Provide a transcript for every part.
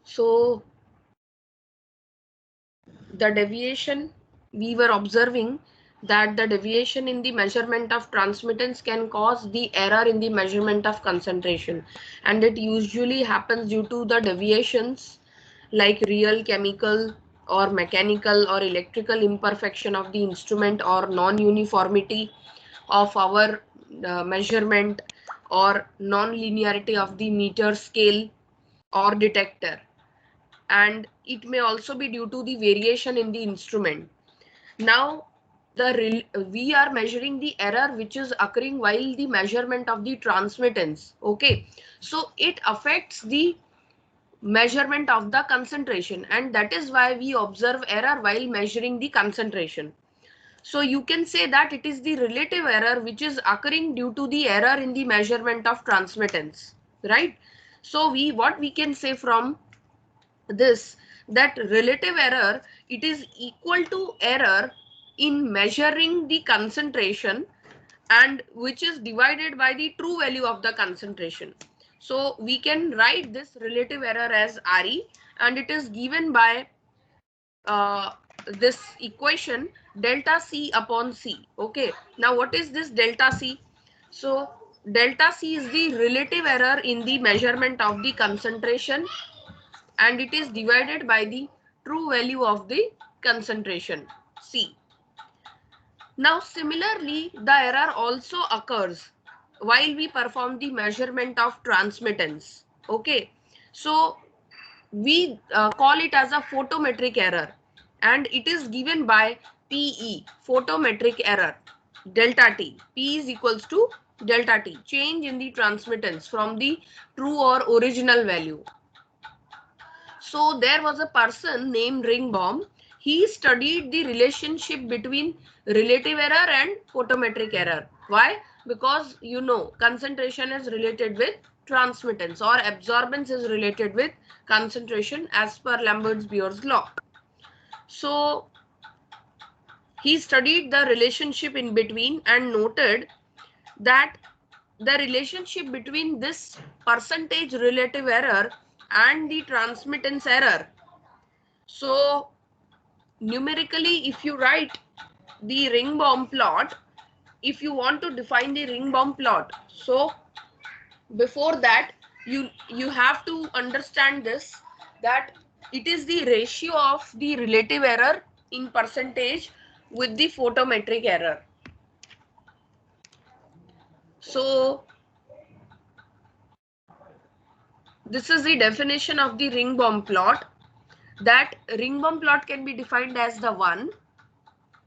So the deviation, we were observing that the deviation in the measurement of transmittance can cause the error in the measurement of concentration, and it usually happens due to the deviations like real chemical or mechanical or electrical imperfection of the instrument, or non-uniformity of our measurement, or non-linearity of the meter scale or detector, and it may also be due to the variation in the instrument. Now we are measuring the error which is occurring while the measurement of the transmittance. Okay, so it affects the measurement of the concentration, and that is why we observe error while measuring the concentration. So you can say that it is the relative error which is occurring due to the error in the measurement of transmittance, right? So what we can say from this, that relative error, it is equal to error in measuring the concentration, and which is divided by the true value of the concentration. So we can write this relative error as Re, and it is given by uh, this equation delta C upon C. Okay, now what is this delta C? So delta C is the relative error in the measurement of the concentration, and it is divided by the true value of the concentration C. Now similarly, the error also occurs while we perform the measurement of transmittance. Okay, so we call it as a photometric error, and it is given by PE, photometric error, delta T. P is equals to delta T, change in the transmittance from the true or original value. So there was a person named Ringbaum. He studied the relationship between relative error and photometric error. Why? Because you know concentration is related with transmittance, or absorbance is related with concentration as per Lambert's-Beer's law. So he studied the relationship in between and noted that the relationship between this percentage relative error and the transmittance error. So numerically, if you write the Ringbaum plot, if you want to define the Ringbaum plot, so before that you have to understand this, that it is the ratio of the relative error in percentage with the photometric error. So this is the definition of the Ringbaum plot. That Ringbaum plot can be defined as the one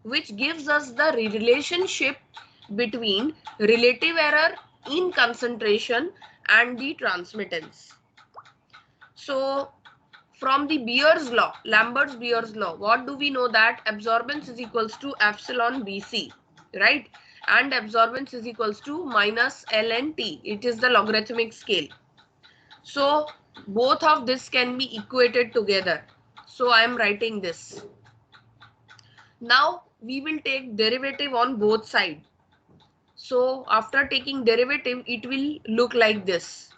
which gives us the relationship between relative error in concentration and the transmittance. So from the Beer's law, Lambert's-Beer's law, what do we know? That absorbance is equals to epsilon BC, right? And absorbance is equals to minus ln T. It is the logarithmic scale. So both of this can be equated together. So I am writing this. Now we will take derivative on both sides. So after taking derivative, it will look like this.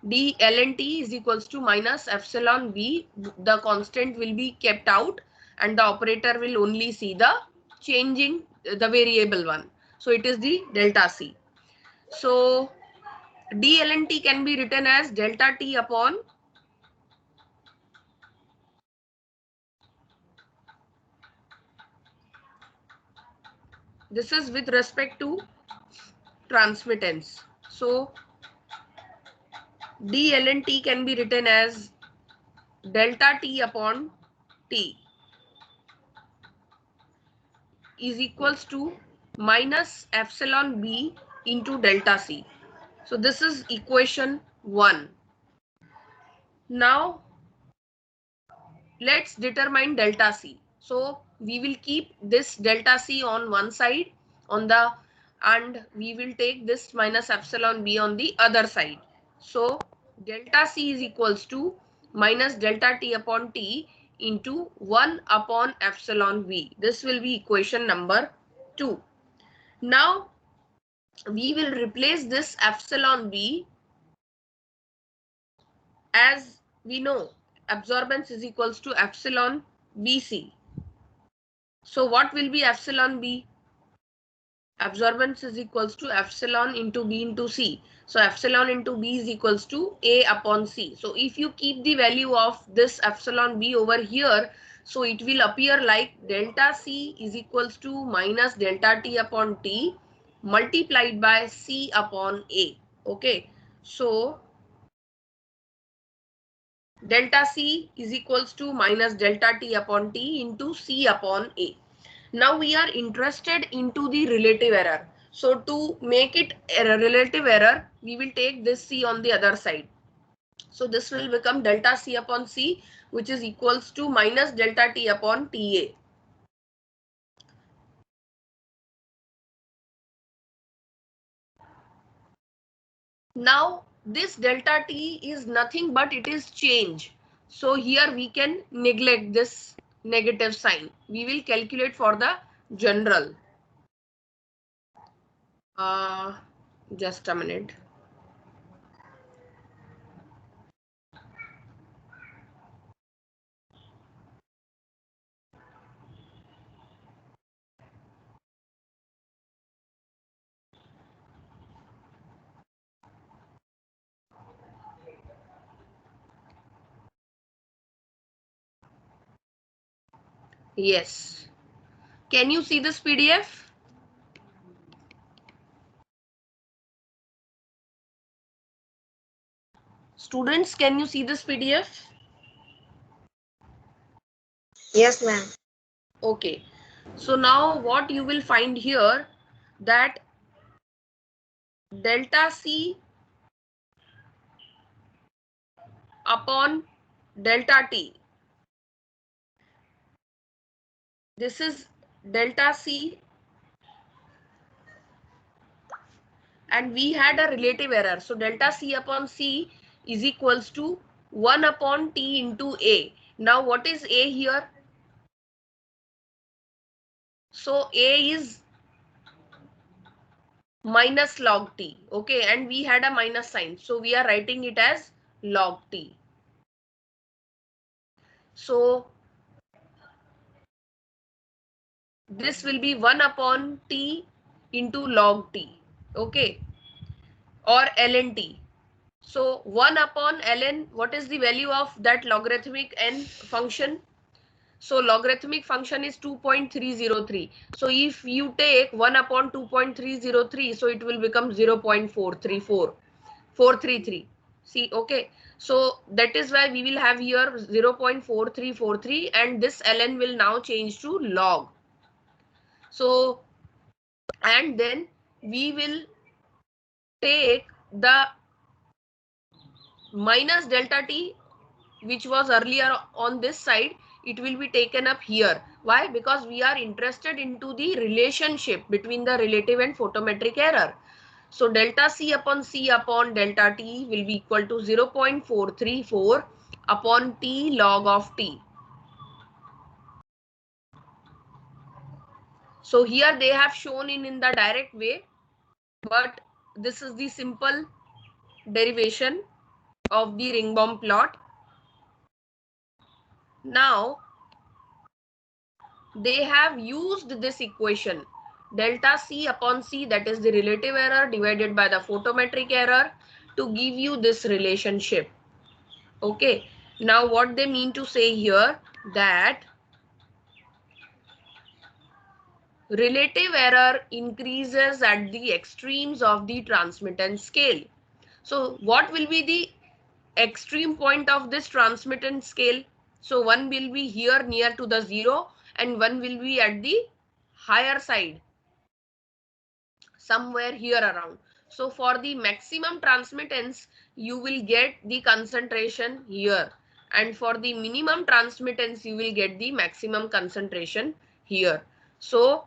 D ln T is equals to minus epsilon V. The constant will be kept out and the operator will only see the changing, the variable one. So it is the delta C. So D ln T can be written as delta T upon this is with respect to transmittance. So D ln T can be written as delta T upon T is equals to minus epsilon B into delta C. So this is equation 1. Now let's determine delta C. So we will keep this delta C on one side and we will take this minus epsilon B on the other side. So delta C is equals to minus delta T upon T into 1 upon epsilon V. This will be equation number 2. Now we will replace this epsilon V as we know, absorbance is equals to epsilon BC. So what will be epsilon B? Absorbance is equals to epsilon into B into C. So epsilon into B is equals to A upon C. So if you keep the value of this epsilon B over here, so it will appear like delta C is equals to minus delta T upon T multiplied by C upon A. Okay. So delta C is equals to minus delta T upon T into C upon A. Now we are interested into the relative error. So to make it a relative error, we will take this C on the other side. So this will become delta C upon C, which is equals to minus delta T upon TA. Now this delta T is nothing but it is change. So here we can neglect this negative sign. We will calculate for the general. Just a minute. Yes. Can you see this PDF? Students, can you see this PDF? Yes, ma'am. Okay. So now what you will find here, that delta C upon delta T. This is delta C, and we had a relative error. So delta C upon C is equals to 1 upon T into A. Now what is A here? So A is minus log T. Okay, and we had a minus sign. So we are writing it as log T. So this will be 1 upon T into log T. Okay, or ln T. So 1 upon ln, what is the value of that logarithmic n function? So logarithmic function is 2.303. So if you take 1 upon 2.303, so it will become 0.434, 433. See, okay. So that is why we will have here 0.4343, and this ln will now change to log. So, and then we will take the minus delta t, which was earlier on this side, it will be taken up here. Why? Because we are interested into the relationship between the relative and photometric error. So delta C upon delta t will be equal to 0.434 upon t log of t. So here they have shown in the direct way, but this is the simple derivation of the Ringbaum plot. Now they have used this equation delta C upon C, that is the relative error divided by the photometric error, to give you this relationship. Okay, now what they mean to say here, that relative error increases at the extremes of the transmittance scale. So what will be the extreme point of this transmittance scale? So one will be here near to the zero, and one will be at the higher side, somewhere here around. So for the maximum transmittance, you will get the concentration here, and for the minimum transmittance, you will get the maximum concentration here. So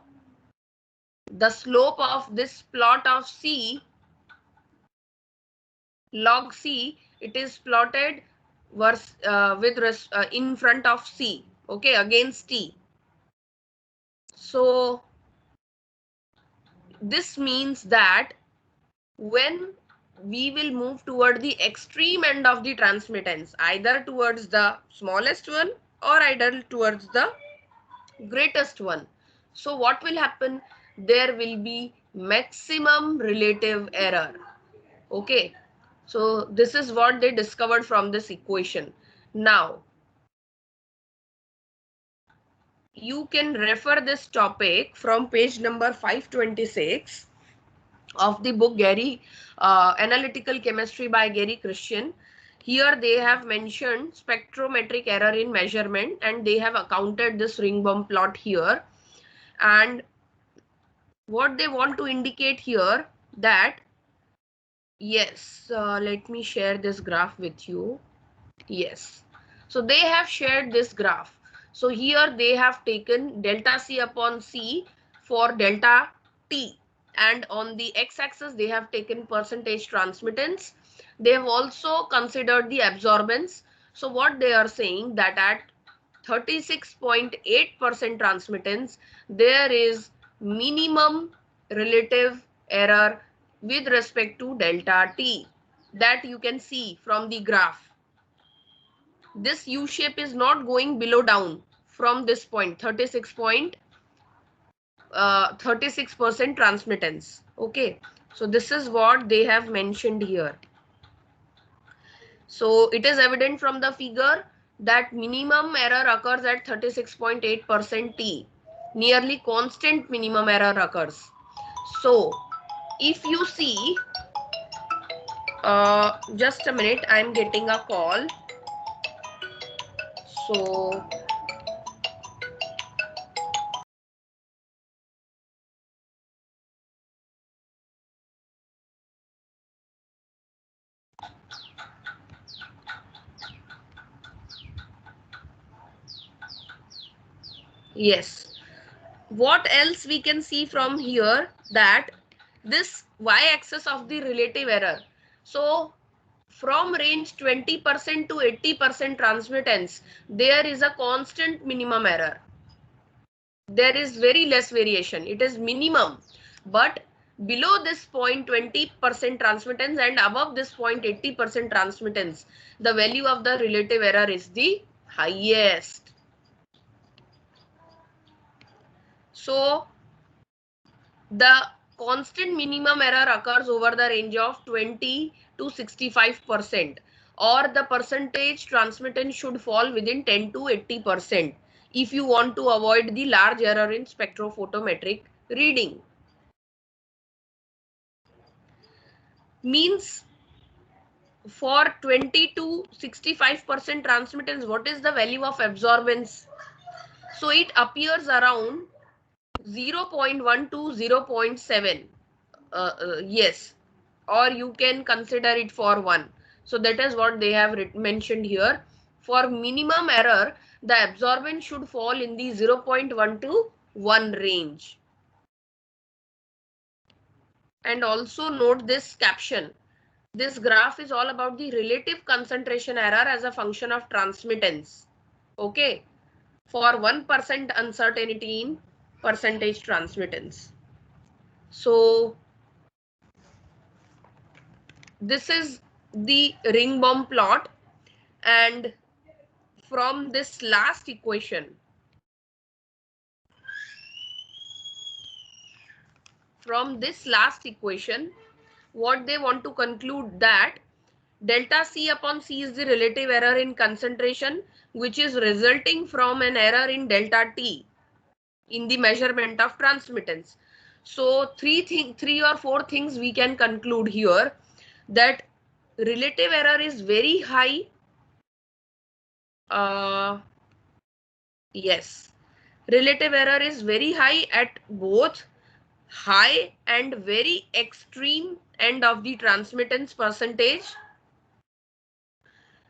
the slope of this plot of C, log C, it is plotted in front of C, okay, against T. So this means that when we will move toward the extreme end of the transmittance, either towards the smallest one or either towards the greatest one. So what will happen? There will be maximum relative error. Okay. So this is what they discovered from this equation. Now, you can refer this topic from page number 526 of the book Analytical Chemistry by Gary Christian. Here they have mentioned spectrometric error in measurement, and they have accounted this Ringbom plot here. And what they want to indicate here that, yes, let me share this graph with you. Yes. So they have shared this graph. So here they have taken delta C upon C for delta T, and on the x-axis they have taken percentage transmittance. They have also considered the absorbance. So what they are saying that at 36.8% transmittance, there is minimum relative error with respect to delta T, that you can see from the graph. This U shape is not going below down from this point, 36% transmittance. Okay, so this is what they have mentioned here. So it is evident from the figure that minimum error occurs at 36.8% T. Nearly constant minimum error occurs. So if you see, just a minute, I am getting a call. So yes. What else we can see from here, that this y-axis of the relative error. So from range 20% to 80% transmittance, there is a constant minimum error. There is very less variation. It is minimum. But below this point 20% transmittance and above this point 80% transmittance, the value of the relative error is the highest. So the constant minimum error occurs over the range of 20 to 65%, or the percentage transmittance should fall within 10 to 80% if you want to avoid the large error in spectrophotometric reading. Means for 20 to 65% transmittance, what is the value of absorbance? So it appears around 0.1 to 0.7. Yes, or you can consider it for 1. So that is what they have mentioned here. For minimum error, the absorbance should fall in the 0.1 to 1 range. And also note this caption. This graph is all about the relative concentration error as a function of transmittance. Okay, for 1% uncertainty in percentage transmittance. So this is the Ringbom plot, and from this last equation, what they want to conclude that delta C upon C is the relative error in concentration, which is resulting from an error in delta T in the measurement of transmittance. So three or four things we can conclude here, that relative error is very high. Yes, relative error is very high at both high and very extreme end of the transmittance percentage.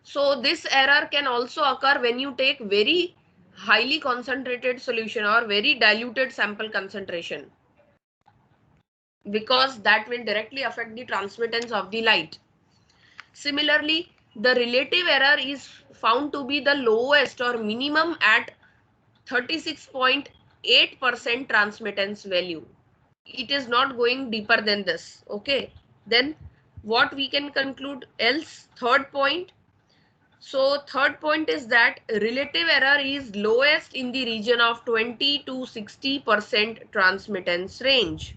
So this error can also occur when you take very highly concentrated solution or very diluted sample concentration, because that will directly affect the transmittance of the light. Similarly, the relative error is found to be the lowest or minimum at 36.8% transmittance value. It is not going deeper than this. Okay. Then what we can conclude else? Third point. So third point is that relative error is lowest in the region of 20 to 60% transmittance range.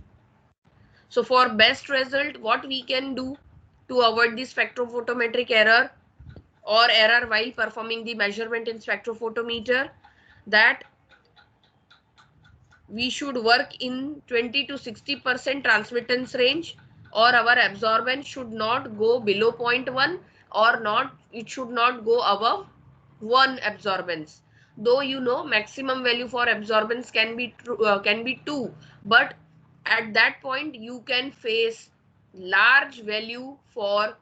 So for best result, what we can do to avoid the spectrophotometric error or error while performing the measurement in spectrophotometer, that we should work in 20 to 60% transmittance range, or our absorbance should not go below 0.1, or not, it should not go above 1 absorbance. Though you know maximum value for absorbance can be 2, but at that point you can face large value for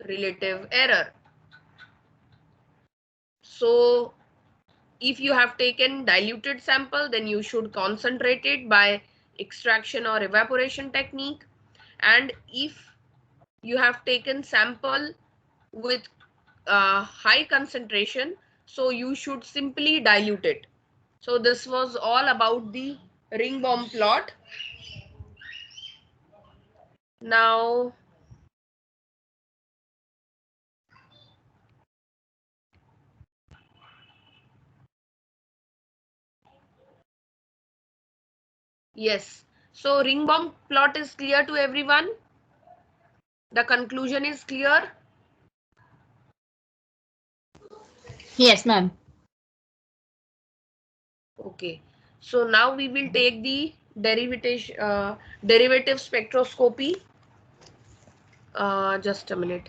relative error. So if you have taken diluted sample, then you should concentrate it by extraction or evaporation technique. And if you have taken sample with high concentration, so you should simply dilute it. So this was all about the Ringbaum plot. Now yes, so Ringbaum plot is clear to everyone. The conclusion is clear. Yes, ma'am. Okay, so now we will take the derivative spectroscopy. Just a minute.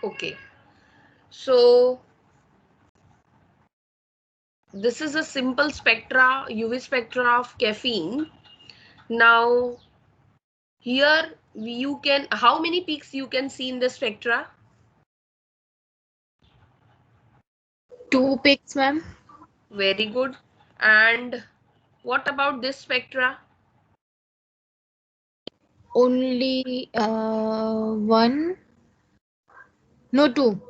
Okay, so this is a simple spectra, UV spectra of caffeine. Now here you can, how many peaks you can see in the spectra? 2 peaks, ma'am. Very good. And what about this spectra? Only 1. No, 2.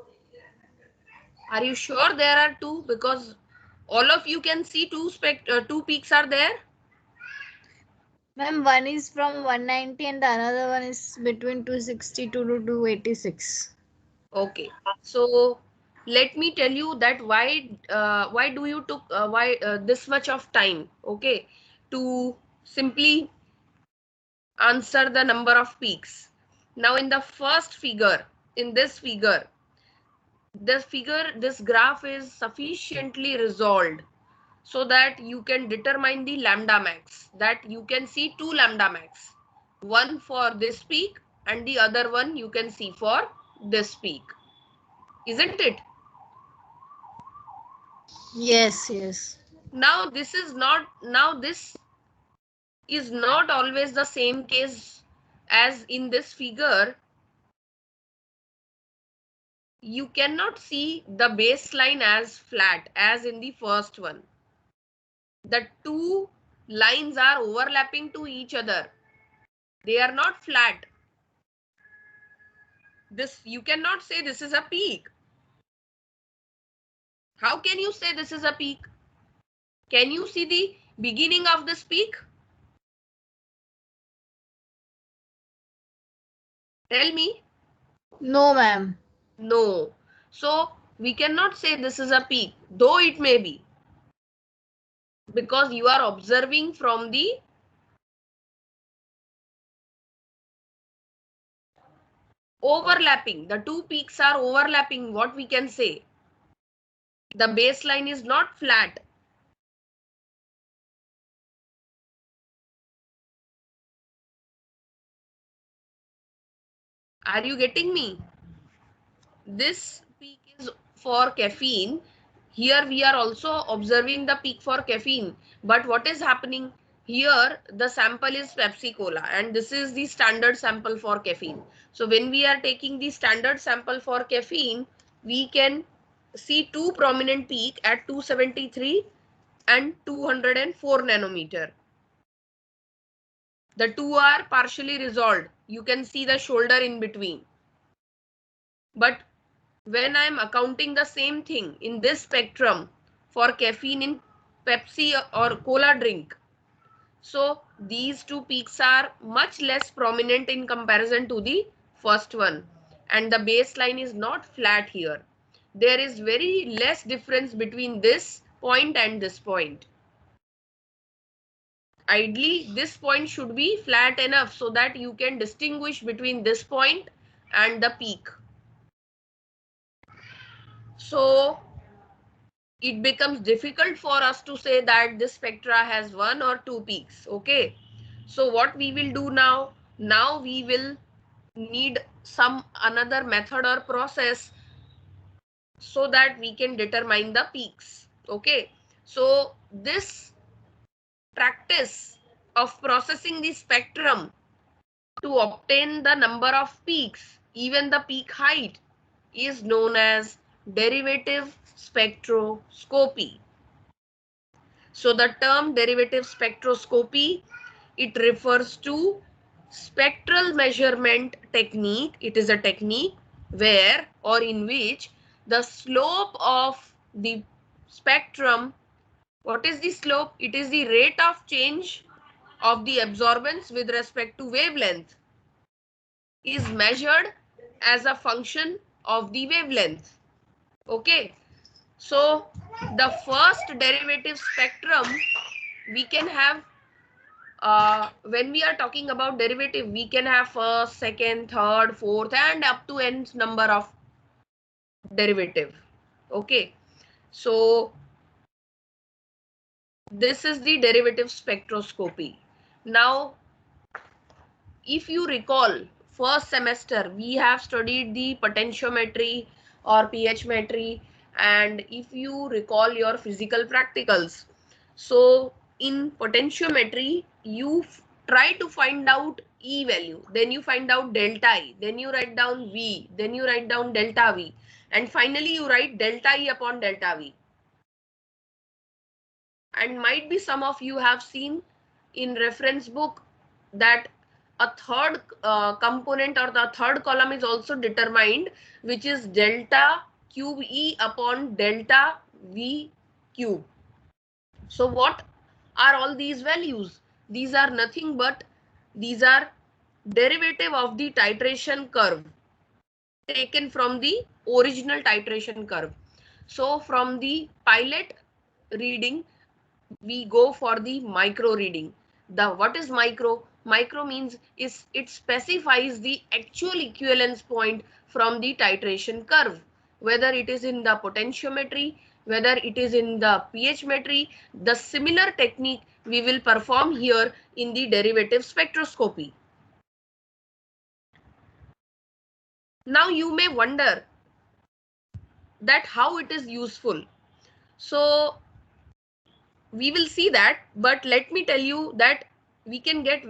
Are you sure there are two? Because all of you can see two peaks are there. Ma'am, one is from 190 and the another one is between 262 to 286. Okay, so let me tell you that why do you took why this much of time, okay, to simply answer the number of peaks. Now in the first figure, in this graph is sufficiently resolved so that you can determine the lambda max, that you can see two lambda max, one for this peak and the other one you can see for this peak, isn't it? Yes, yes. Now this is not always the same case. As in this figure, you cannot see the baseline as flat as in the first one. The two lines are overlapping to each other, they are not flat. This, you cannot say this is a peak. How can you say this is a peak? Can you see the beginning of this peak? Tell me. No, ma'am. No. So we cannot say this is a peak, though it may be, because you are observing from the overlapping. The two peaks are overlapping, what we can say. The baseline is not flat. Are you getting me? This peak is for caffeine. Here we are also observing the peak for caffeine, but what is happening? Here the sample is Pepsi Cola and this is the standard sample for caffeine. So when we are taking the standard sample for caffeine, we can see two prominent peak at 273 and 204 nanometer. The two are partially resolved. You can see the shoulder in between. But when I am accounting the same thing in this spectrum for caffeine in Pepsi or cola drink, so these two peaks are much less prominent in comparison to the first one, and the baseline is not flat here. There is very less difference between this point and this point. Ideally, this point should be flat enough so that you can distinguish between this point and the peak. So it becomes difficult for us to say that this spectra has one or two peaks. Okay, so what we will do now, we will need some another method or process so that we can determine the peaks. Okay, so this practice of processing the spectrum to obtain the number of peaks, even the peak height, is known as derivative spectroscopy. So the term derivative spectroscopy, it refers to spectral measurement technique. It is a technique where or in which the slope of the spectrum, what is the slope? It is the rate of change of the absorbance with respect to wavelength, is measured as a function of the wavelength. Okay, so the first derivative spectrum we can have, when we are talking about derivative, we can have first, second, third, fourth, and up to n number of derivative. Okay, so this is the derivative spectroscopy. Now, if you recall, first semester we have studied the potentiometry or pHmetry, and if you recall your physical practicals, so in potentiometry you try to find out E value, then you find out delta E, then you write down V, then you write down delta V, and finally you write delta E upon delta V. And might be some of you have seen in reference book that a third component or the third column is also determined, which is delta cube E upon delta V cube. So what are all these values? These are nothing but these are derivative of the titration curve taken from the original titration curve. So from the pilot reading, we go for the micro reading. The what is micro? Micro means is it specifies the actual equivalence point from the titration curve, whether it is in the potentiometry, whether it is in the pHmetry. The similar technique we will perform here in the derivative spectroscopy. Now you may wonder that how it is useful. So we will see that, but let me tell you that we can get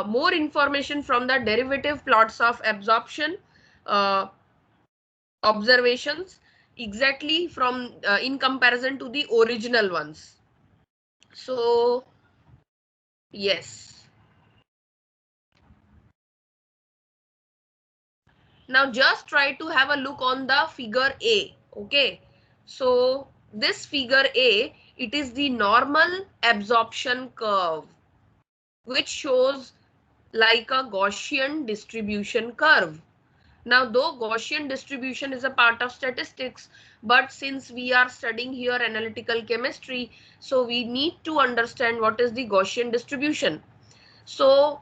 more information from the derivative plots of absorption uh, observations exactly from in comparison to the original ones. So yes, now just try to have a look on the figure A. Okay, so this figure A, it is the normal absorption curve which shows like a Gaussian distribution curve. Now, though Gaussian distribution is a part of statistics, but since we are studying here analytical chemistry, so we need to understand what is the Gaussian distribution. So,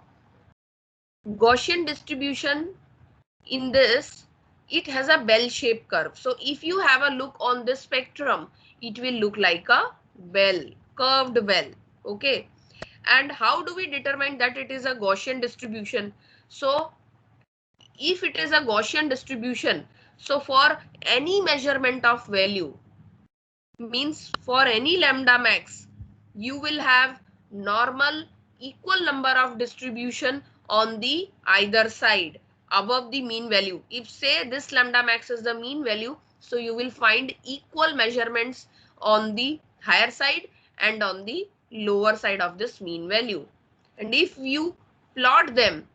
Gaussian distribution in this, it has a bell-shaped curve. So, if you have a look on this spectrum, it will look like a bell, curved bell. Okay. And how do we determine that it is a Gaussian distribution? So if it is a Gaussian distribution, so for any measurement of value, means for any lambda max, you will have normal equal number of distribution on the either side above the mean value. If say this lambda max is the mean value, so you will find equal measurements on the higher side and on the lower side of this mean value. And if you plot them,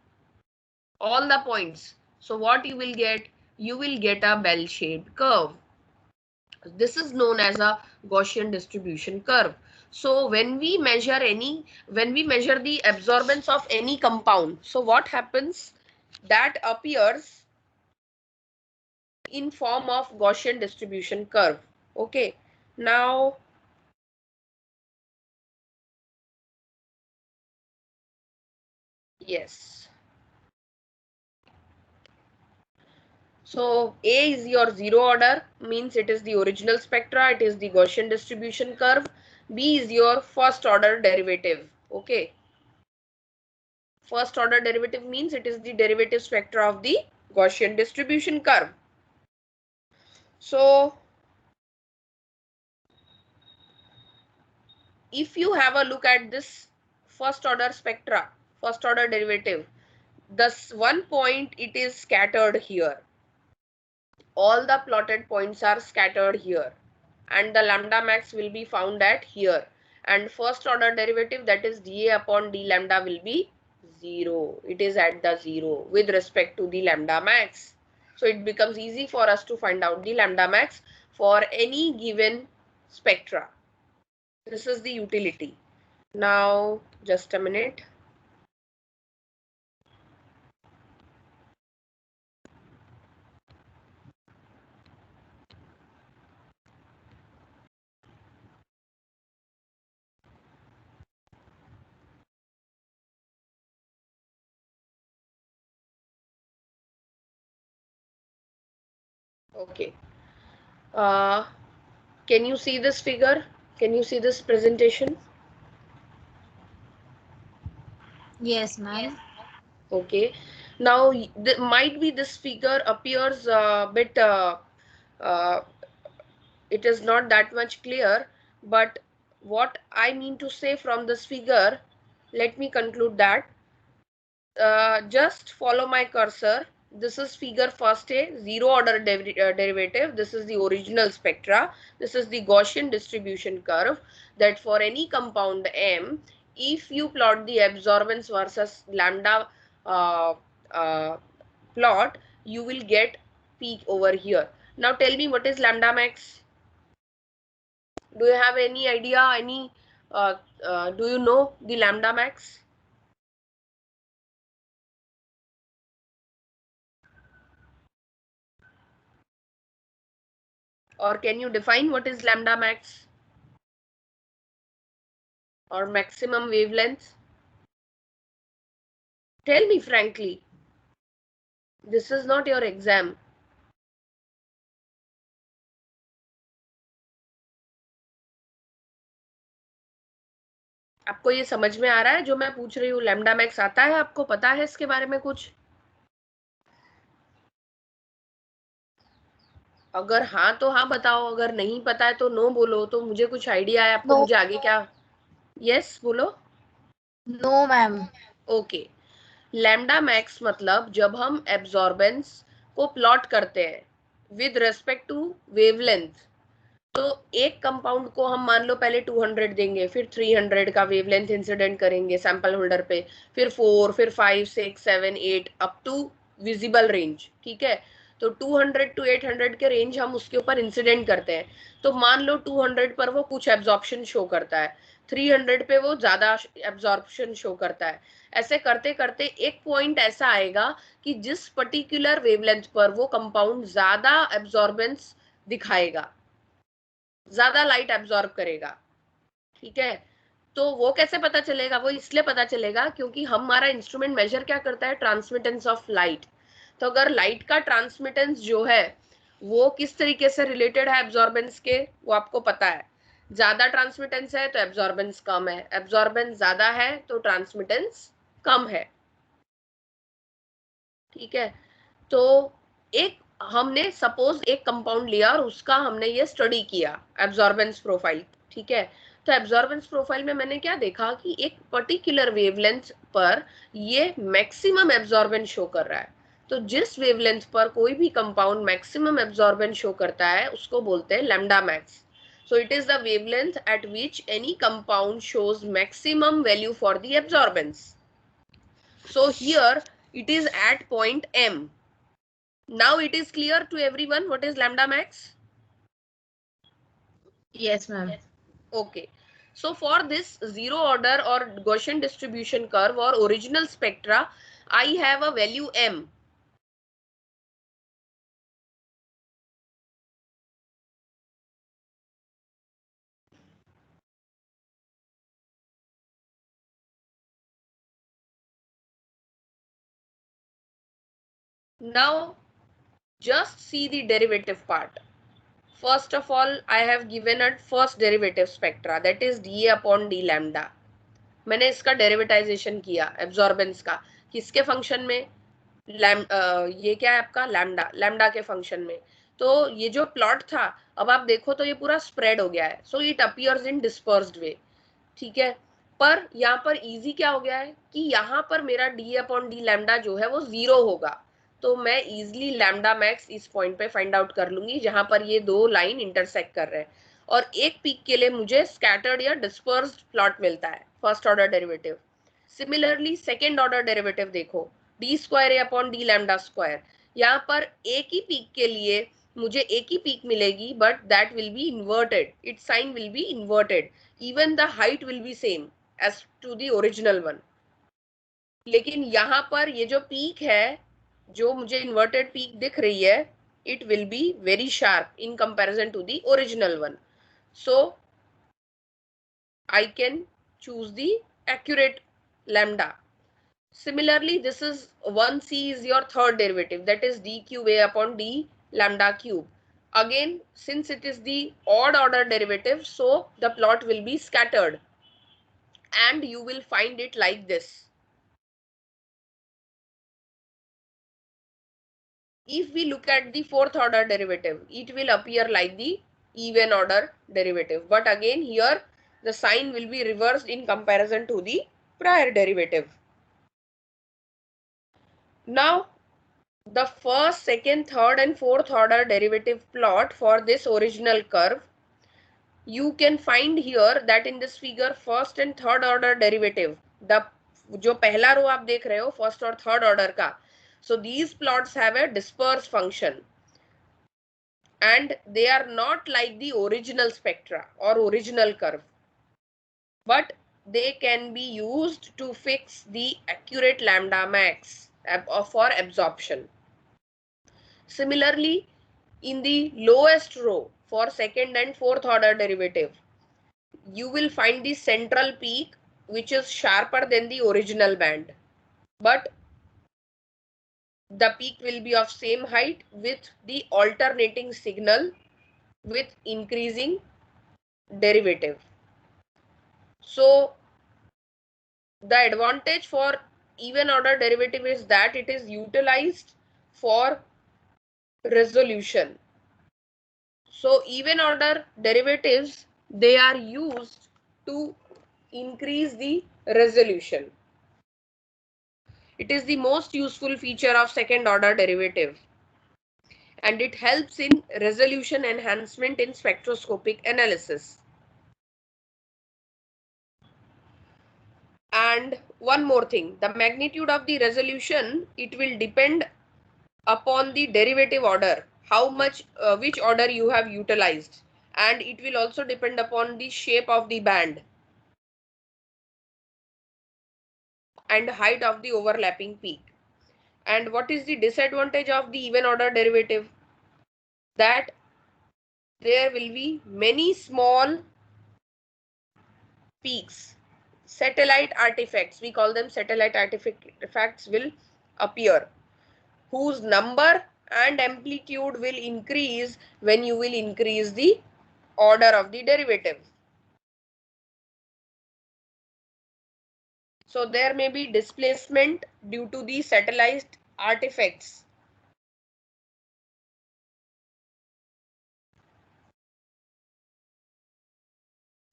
all the points, so what you will get? You will get a bell-shaped curve. This is known as a Gaussian distribution curve. So when we measure the absorbance of any compound, so what happens? That appears in form of Gaussian distribution curve. Okay. Now, yes. So A is your zero order, means it is the original spectra, it is the Gaussian distribution curve. B is your first order derivative. Okay. First order derivative means it is the derivative spectra of the Gaussian distribution curve. So if you have a look at this first order spectra, first order derivative, this one point it is scattered here. All the plotted points are scattered here, and the lambda max will be found at here. And first order derivative, that is dA upon d lambda, will be 0. It is at the 0 with respect to the lambda max. So it becomes easy for us to find out the lambda max for any given spectra. This is the utility. Now, just a minute. Okay. Can you see this figure? Can you see this presentation? Yes, ma'am. Okay. Now, might be this figure appears a bit, uh, it is not that much clear, but what I mean to say from this figure, let me conclude that. Just follow my cursor. This is figure first A, zero order derivative. This is the original spectra. This is the Gaussian distribution curve, that for any compound M, if you plot the absorbance versus lambda uh, uh, plot, you will get peak over here. Now tell me, what is lambda max? Do you have any idea? Do you know the lambda max? Or can you define what is lambda max? Or maximum wavelength? Tell me frankly. This is not your exam. आपको ये समझ में आ रहा है जो मैं पूछ रही हूँ? लैम्डा मैक्स आता है? आपको पता है इसके बारे में कुछ? अगर हाँ तो हाँ बताओ, अगर नहीं पता है तो नो बोलो, तो मुझे कुछ आइडिया है आपको No. मुझे आगे क्या. यस बोलो. No, ma'am. Okay. Lambda max मतलब जब हम एब्जॉर्बेंस को प्लॉट करते हैं विद रेस्पेक्ट टू वेवलेंथ, तो एक कंपाउंड को हम मान लो पहले 200 देंगे, फिर 300 का वेवलेंथ इंसिडेंट करेंगे सैंपल होल्डर पे, फिर 4, फिर 5, 6, 7, 8 अप टू विजिबल रेंज. ठीक है. तो 200 टू 800 के रेंज हम उसके ऊपर इंसिडेंट करते हैं. तो मान लो 200 पर वो कुछ एब्जॉर्प्शन शो करता है, 300 पे वो ज्यादा एब्जॉर्प्शन शो करता है. ऐसे करते करते एक पॉइंट ऐसा आएगा कि जिस पर्टिकुलर वेवलेंथ पर वो कंपाउंड ज्यादा एब्जॉर्बेंस दिखाएगा, ज्यादा लाइट एब्जॉर्ब करेगा. ठीक है. तो वो कैसे पता चलेगा? वो इसलिए पता चलेगा क्योंकि हमारा इंस्ट्रूमेंट मेजर क्या करता है? Transmittance of light. तो अगर लाइट का ट्रांसमिटेंस जो है वो किस तरीके से रिलेटेड है एब्जॉर्बेंस के, वो आपको पता है. ज्यादा ट्रांसमिटेंस है तो एब्जॉर्बेंस कम है, एब्जॉर्बेंस ज्यादा है तो ट्रांसमिटेंस कम है. ठीक है. तो एक हमने सपोज एक कंपाउंड लिया और उसका हमने ये स्टडी किया एब्जॉर्बेंस प्रोफाइल, ठीक है। तो एब्जॉर्बेंस प्रोफाइल में मैंने क्या देखा कि एक पर्टिकुलर वेवलेंथ पर ये मैक्सिमम एब्जॉर्बेंस शो कर रहा है। तो जिस वेवलेंथ पर कोई भी कंपाउंड मैक्सिमम एब्जॉर्बेंस शो करता है उसको बोलते हैं lambda max. So it is the wavelength at which any compound shows maximum value for the absorbance. So here it is at point M. Now it is clear to everyone what is lambda max? Yes, ma'am. Okay. So for this zero order or Gaussian distribution curve or original spectra, I have a value M. Now just see the derivative part. First of all, I have given a first derivative spectra, that is dA upon d lambda. मैंने इसका derivatization किया absorbance का, किसके function में? ये क्या है आपका लैम्डा, लैम्डा के फंक्शन में. तो ये जो प्लॉट था, अब आप देखो तो ये पूरा स्प्रेड हो गया है. So it appears in dispersed way, ठीक है. पर यहाँ पर इजी क्या हो गया है कि यहाँ पर मेरा डी अपॉन डी लैम्डा जो है वो 0 होगा. तो मैं इजिली लैम्डा मैक्स इस पॉइंट पे फाइंड आउट कर लूंगी जहां पर ये दो लाइन इंटरसेक्ट कर रहे हैं. और एक पीक के लिए मुझे स्कैटर्ड या डिस्पर्स्ड प्लॉट मिलता है, first order derivative. Similarly second order derivative देखो, d square A upon d lambda square. यहाँ पर एक ही पीक के लिए मुझे एक ही पीक मिलेगी, but that will be inverted, its sign will be inverted. Even the height will be same as to the original one. लेकिन यहाँ पर ये जो पीक है, जो मुझे इन्वर्टेड पीक दिख रही है, it will be very sharp in comparison to the original one. So I can choose the accurate lambda. Similarly, this is 1c is your third derivative, that is d cube a upon d lambda cube. Again, since it is the odd order derivative, so the plot will be scattered and you will find it like this. If we look at the fourth order derivative, it will appear like the even order derivative. But again here the sign will be reversed in comparison to the prior derivative. Now the first, second, third and fourth order derivative plot for this original curve, you can find here that in this figure first and third order derivative, the जो पहला रो आप देख रहे हो first और third order का, so these plots have a disperse function and they are not like the original spectra or original curve, but they can be used to fix the accurate lambda max for absorption. Similarly, in the lowest row for second and fourth order derivative, you will find the central peak which is sharper than the original band, but the peak will be of same height with the alternating signal with increasing derivative. So the advantage for even order derivative is that it is utilized for resolution. So even order derivatives, they are used to increase the resolution. It is the most useful feature of second order derivative and it helps in resolution enhancement in spectroscopic analysis. And one more thing, the magnitude of the resolution, it will depend upon the derivative order, how much which order you have utilized, and it will also depend upon the shape of the band and height of the overlapping peak. And what is the disadvantage of the even order derivative? That there will be many small peaks, satellite artifacts, we call them satellite artifacts, will appear, whose number and amplitude will increase when you will increase the order of the derivative. So there may be displacement due to the satellite artifacts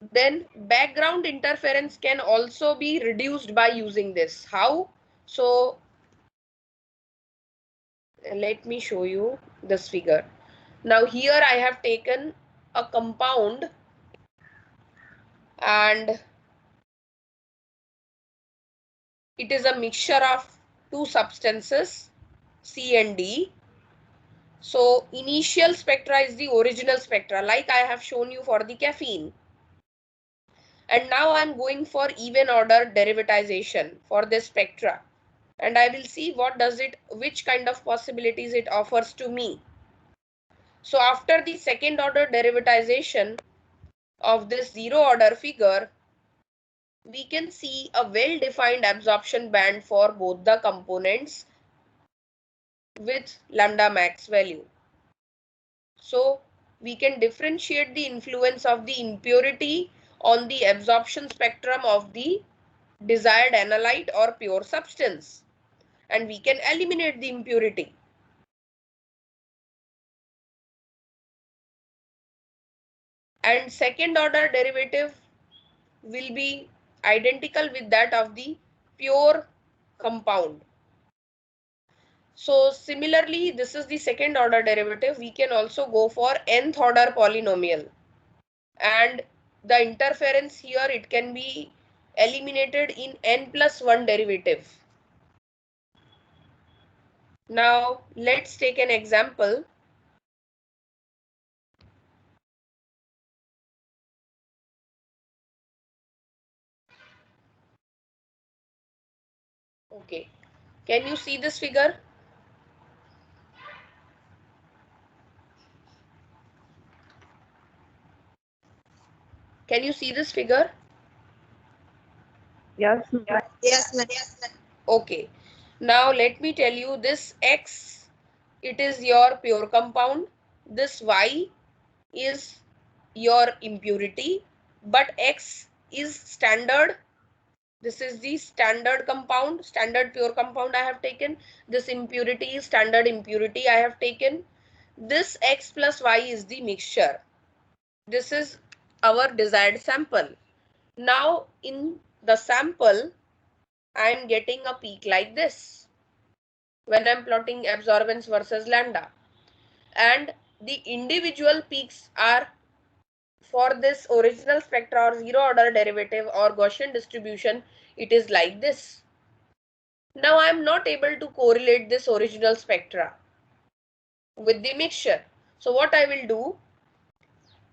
Then background interference can also be reduced by using this. How? So let me show you this figure. Now here I have taken a compound and it is a mixture of two substances, C and D. So initial spectra is the original spectra, like I have shown you for the caffeine. And now I'm going for even order derivatization for this spectra. And I will see which kind of possibilities it offers to me. So after the second order derivatization of this zero order figure, we can see a well-defined absorption band for both the components with lambda max value. So we can differentiate the influence of the impurity on the absorption spectrum of the desired analyte or pure substance, and we can eliminate the impurity. And second order derivative will be identical with that of the pure compound. So similarly, this is the second order derivative. We can also go for nth order polynomial, and the interference here, it can be eliminated in n plus 1 derivative. Now let's take an example. Okay, can you see this figure? Can you see this figure? Yes. Yes, ma'am. Okay. Now let me tell you, this X, it is your pure compound. This Y is your impurity, but X is standard. This is the standard compound, standard pure compound I have taken. This impurity is standard impurity I have taken. This X plus Y is the mixture. This is our desired sample. Now in the sample, I am getting a peak like this when I'm plotting absorbance versus lambda. And the individual peaks are for this original spectra or zero order derivative or Gaussian distribution, it is like this. Now I am not able to correlate this original spectra with the mixture. So what I will do,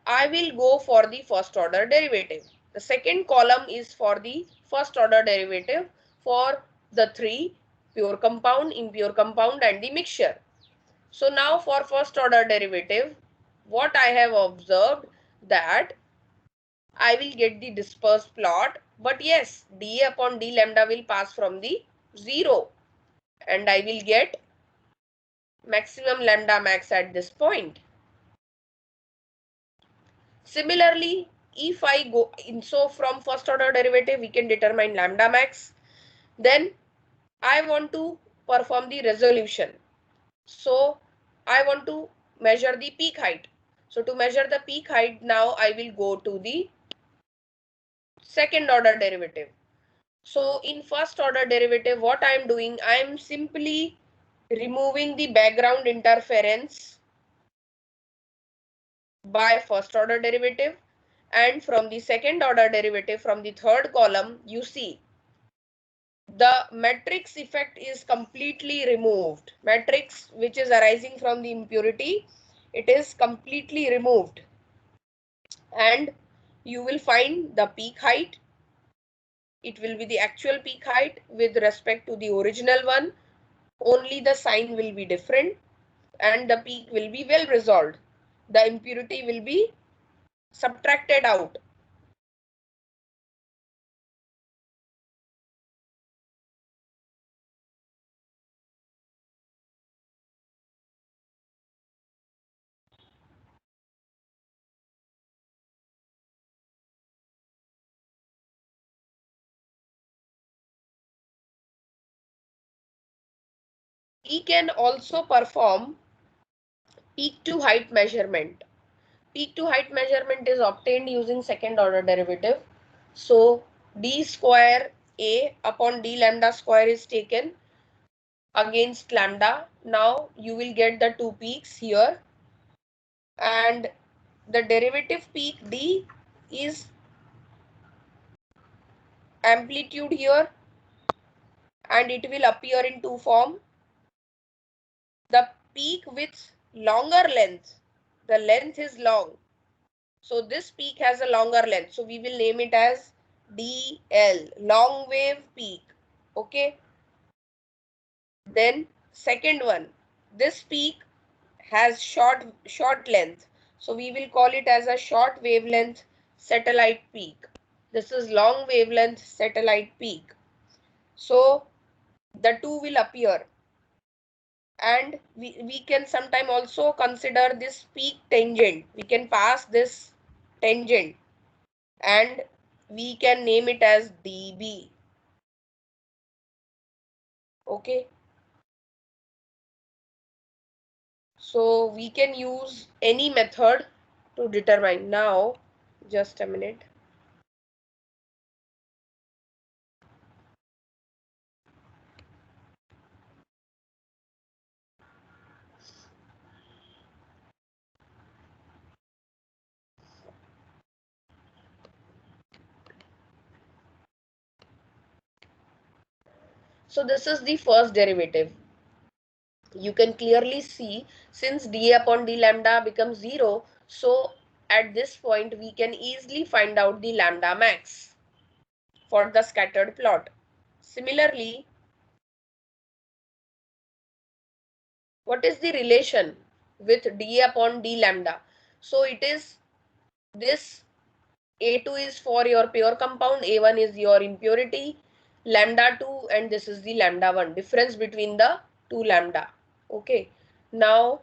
I will go for the first order derivative. The second column is for the first order derivative for the three: pure compound, impure compound and the mixture. So now for first order derivative, what I have observed, that I will get the dispersed plot, but yes, dA upon d lambda will pass from the 0 and I will get maximum lambda max at this point. Similarly, if I go in, so from first order derivative we can determine lambda max. Then I want to perform the resolution. So I want to measure the peak height. So to measure the peak height, now I will go to the second order derivative. So in first order derivative, what I am doing, I am simply removing the background interference by first order derivative, and from the second order derivative, from the third column, you see the matrix effect is completely removed. Matrix which is arising from the impurity, it is completely removed, and you will find the peak height. It will be the actual peak height with respect to the original one. Only the sign will be different and the peak will be well resolved. The impurity will be subtracted out. We can also perform peak to height measurement. peak to height measurement is obtained using second order derivative. So d square a upon d lambda square is taken against lambda. Now you will get the two peaks here, and the derivative peak d is amplitude here, and it will appear in two form. The peak with longer length, the length is long, so this peak has a longer length, so we will name it as DL, long wave peak. Okay, then second one, this peak has short length, so we will call it as a short wavelength satellite peak. This is long wavelength satellite peak. So the two will appear, and we can sometime also consider this peak tangent. We can pass this tangent and we can name it as dB. Okay, so we can use any method to determine. Now just a minute. So this is the first derivative. You can clearly see, since d upon d lambda becomes 0, so at this point we can easily find out the lambda max for the scattered plot. Similarly, what is the relation with d upon d lambda? So it is this A2 is for your pure compound, A1 is your impurity, lambda 2, and this is the lambda 1, difference between the two lambda. Okay, now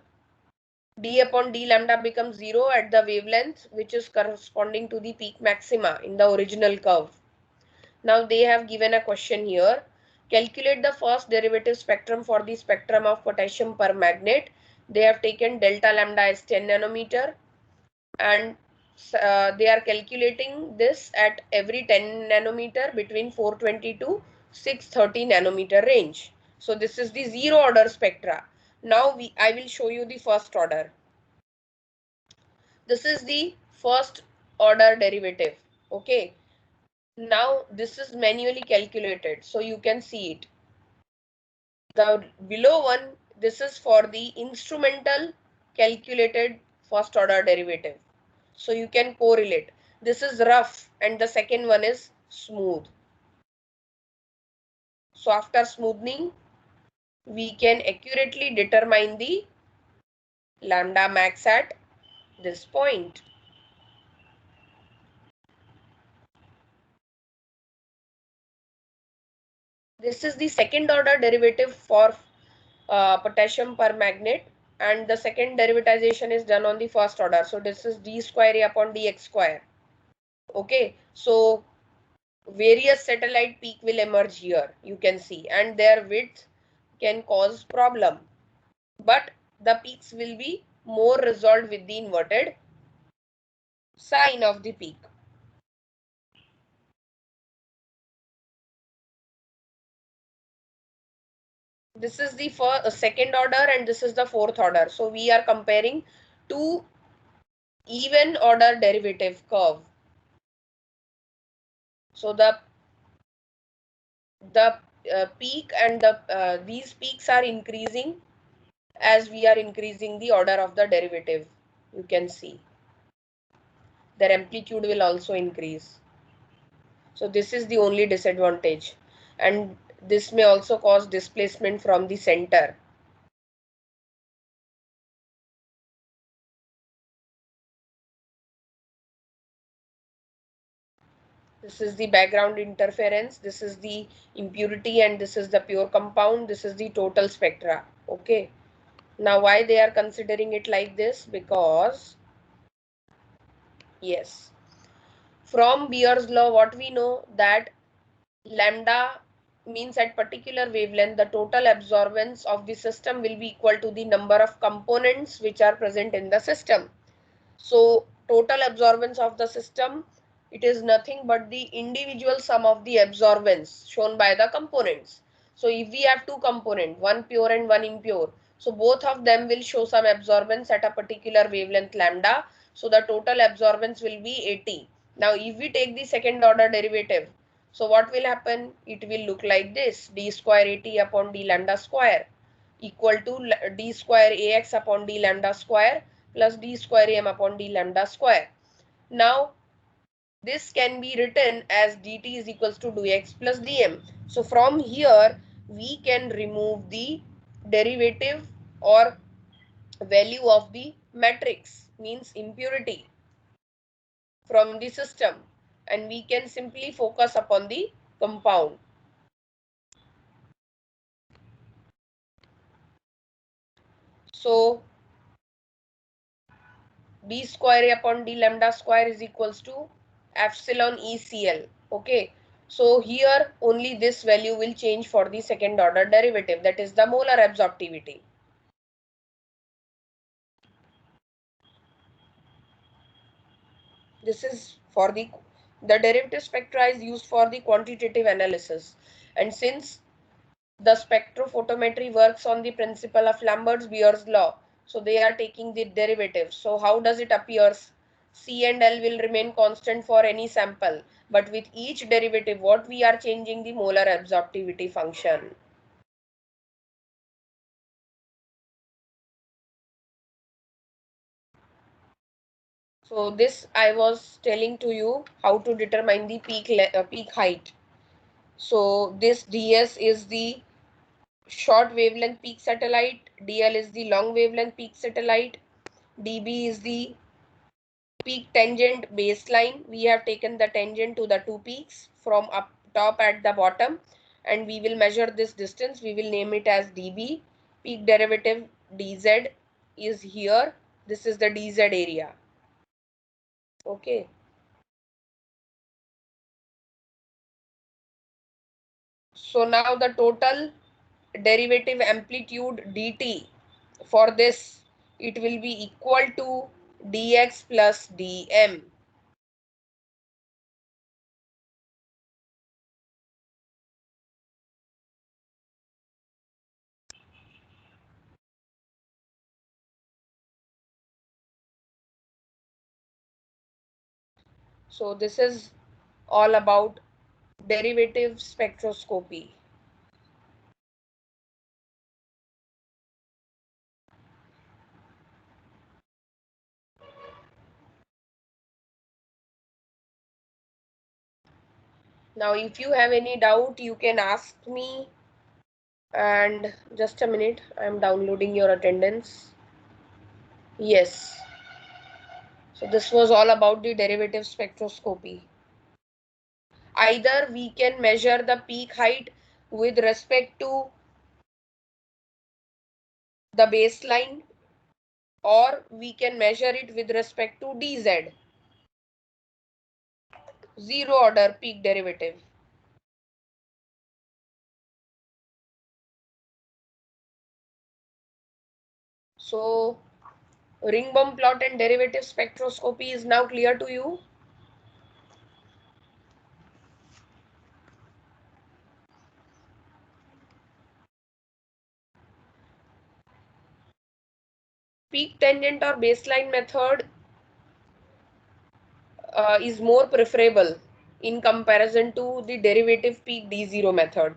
d upon d lambda becomes 0 at the wavelength which is corresponding to the peak maxima in the original curve. Now they have given a question here. Calculate the first derivative spectrum for the spectrum of potassium permanganate. They have taken delta lambda as 10 nanometer, and they are calculating this at every 10 nanometer between 420 to 630 nanometer range. So this is the zero order spectra. Now I will show you the first order. This is the first order derivative. Okay, now this is manually calculated, so you can see it. The below one, this is for the instrumental calculated first order derivative, so you can correlate. This is rough and the second one is smooth. So after smoothing, we can accurately determine the lambda max at this point. This is the second order derivative for potassium permanganate, and the second derivatization is done on the first order. So this is d square A upon dx square. Okay, so various satellite peak will emerge here, you can see, and their width can cause problem, but the peaks will be more resolved with the inverted sign of the peak. This is the second order and this is the fourth order. So we are comparing two even order derivative curve. So the peak and these peaks are increasing as we are increasing the order of the derivative. You can see their amplitude will also increase. So this is the only disadvantage, and this may also cause displacement from the center. This is the background interference, this is the impurity, and this is the pure compound. This is the total spectra. Okay, now why they are considering it like this? Because yes, from Beer's law what we know, that lambda means at particular wavelength the total absorbance of the system will be equal to the number of components which are present in the system. So total absorbance of the system, it is nothing but the individual sum of the absorbance shown by the components. So if we have two components, one pure and one impure, so both of them will show some absorbance at a particular wavelength lambda. So the total absorbance will be 80. Now if we take the second order derivative, so what will happen? It will look like this: d square 80 upon d lambda square equal to d square ax upon d lambda square plus d square am upon d lambda square. Now this can be written as dt is equals to dx plus dm. So from here we can remove the derivative or value of the matrix, means impurity, from the system, and we can simply focus upon the compound. So d square upon d lambda square is equals to epsilon ECl. Okay, so here only this value will change for the second order derivative, that is the molar absorptivity. This is for the derivative spectra is used for the quantitative analysis, and since the spectrophotometry works on the principle of Lambert's-Beer's law, so they are taking the derivative. So how does it appears? C and L will remain constant for any sample, but with each derivative what we are changing the molar absorptivity function. So this I was telling to you how to determine the peak height. So this ds is the short wavelength peak satellite, dl is the long wavelength peak satellite, dB is the peak tangent baseline. We have taken the tangent to the two peaks from up top at the bottom, and we will measure this distance. We will name it as dB. Peak derivative dz is here. This is the dz area. Okay. So now the total derivative amplitude dt for this, it will be equal to dx plus dm. So this is all about derivative spectroscopy. Now if you have any doubt you can ask me, and just a minute, I am downloading your attendance. Yes, so this was all about the derivative spectroscopy. Either we can measure the peak height with respect to the baseline, or we can measure it with respect to dz, zero order peak derivative. So Ringbom plot and derivative spectroscopy is now clear to you. Peak tangent or baseline method is more preferable in comparison to the derivative peak D0 method.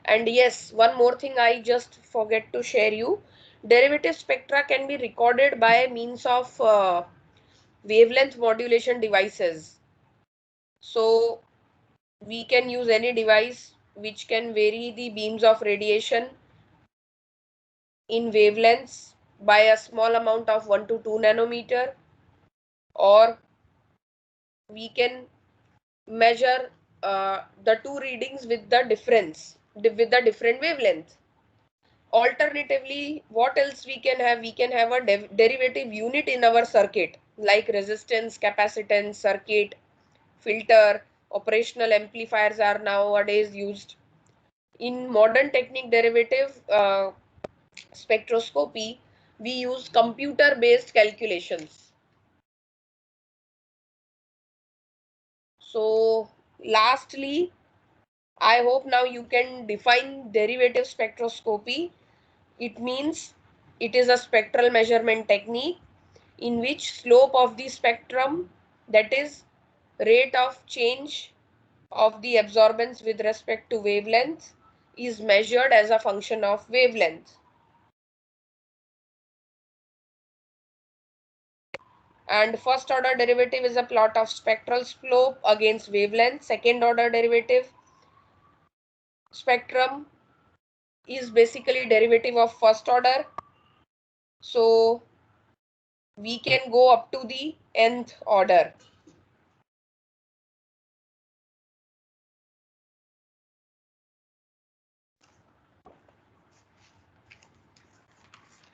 And yes, one more thing I just forget to share you. Derivative spectra can be recorded by means of wavelength modulation devices. So we can use any device which can vary the beams of radiation in wavelengths by a small amount of 1 to 2 nanometer, or we can measure the two readings with the difference with the different wavelength. Alternatively, what else we can have? We can have a derivative unit in our circuit like resistance, capacitance, circuit, filter, operational amplifiers are nowadays used. In modern technique derivative spectroscopy, we use computer based calculations. So lastly, I hope now you can define derivative spectroscopy. It means it is a spectral measurement technique in which slope of the spectrum, that is rate of change of the absorbance with respect to wavelength, is measured as a function of wavelength. And first order derivative is a plot of spectral slope against wavelength. Second order derivative spectrum is basically derivative of first order. So we can go up to the nth order.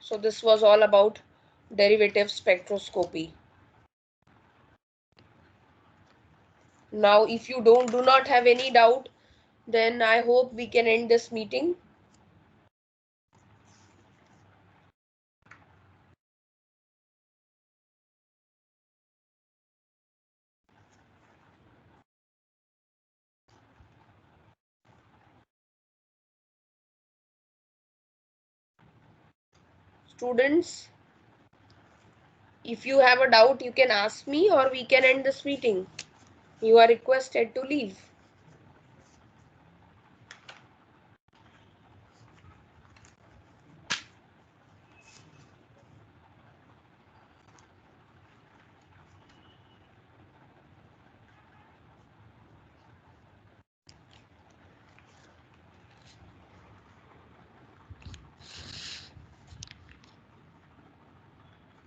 So this was all about derivative spectroscopy. Now, if you do not have any doubt, then I hope we can end this meeting. Students, if you have a doubt, you can ask me or we can end this meeting. You are requested to leave.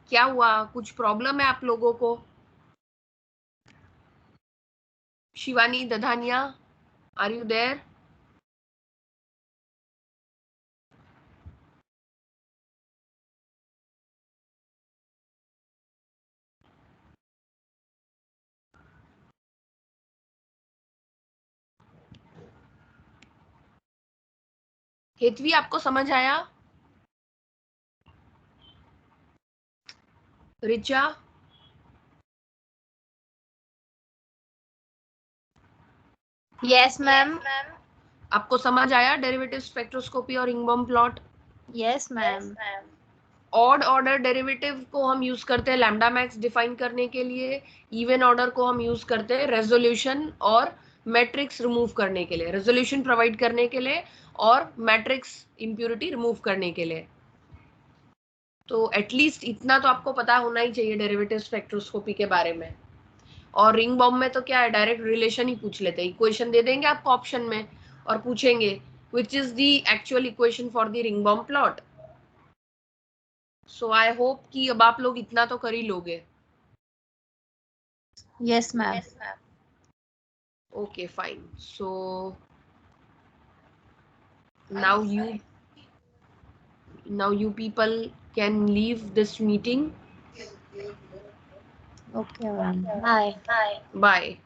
क्या हुआ? कुछ problem है आप लोगों को? Shivani Dadhania, are you there? Hetvi, आपको समझ आया? रिचा? Yes, ma'am. आपको समझ आया डेरिवेटिव स्पेक्ट्रोस्कोपी और Ringbom plot? Yes, ma'am. Odd order derivative को हम यूज करते हैं लैम्डा मैक्स डिफाइन करने के लिए. इवन ऑर्डर को हम यूज करते हैं रेजोल्यूशन और मैट्रिक्स रिमूव करने के लिए, रेजोल्यूशन प्रोवाइड करने के लिए और मैट्रिक्स इम्प्यूरिटी रिमूव करने के लिए. तो एटलीस्ट इतना तो आपको पता होना ही चाहिए डेरिवेटिव स्पेक्ट्रोस्कोपी के बारे में. और रिंग बॉम्ब में तो क्या है, डायरेक्ट रिलेशन ही पूछ लेते हैं. इक्वेशन दे देंगे आपको ऑप्शन में और पूछेंगे which is the actual equation for the ring bomb plot. So I hope कि अब आप लोग इतना तो कर ही लोगे. Yes, ma'am. Okay, fine. So now you people can leave this meeting. Okay, ma'am. Bye. Bye.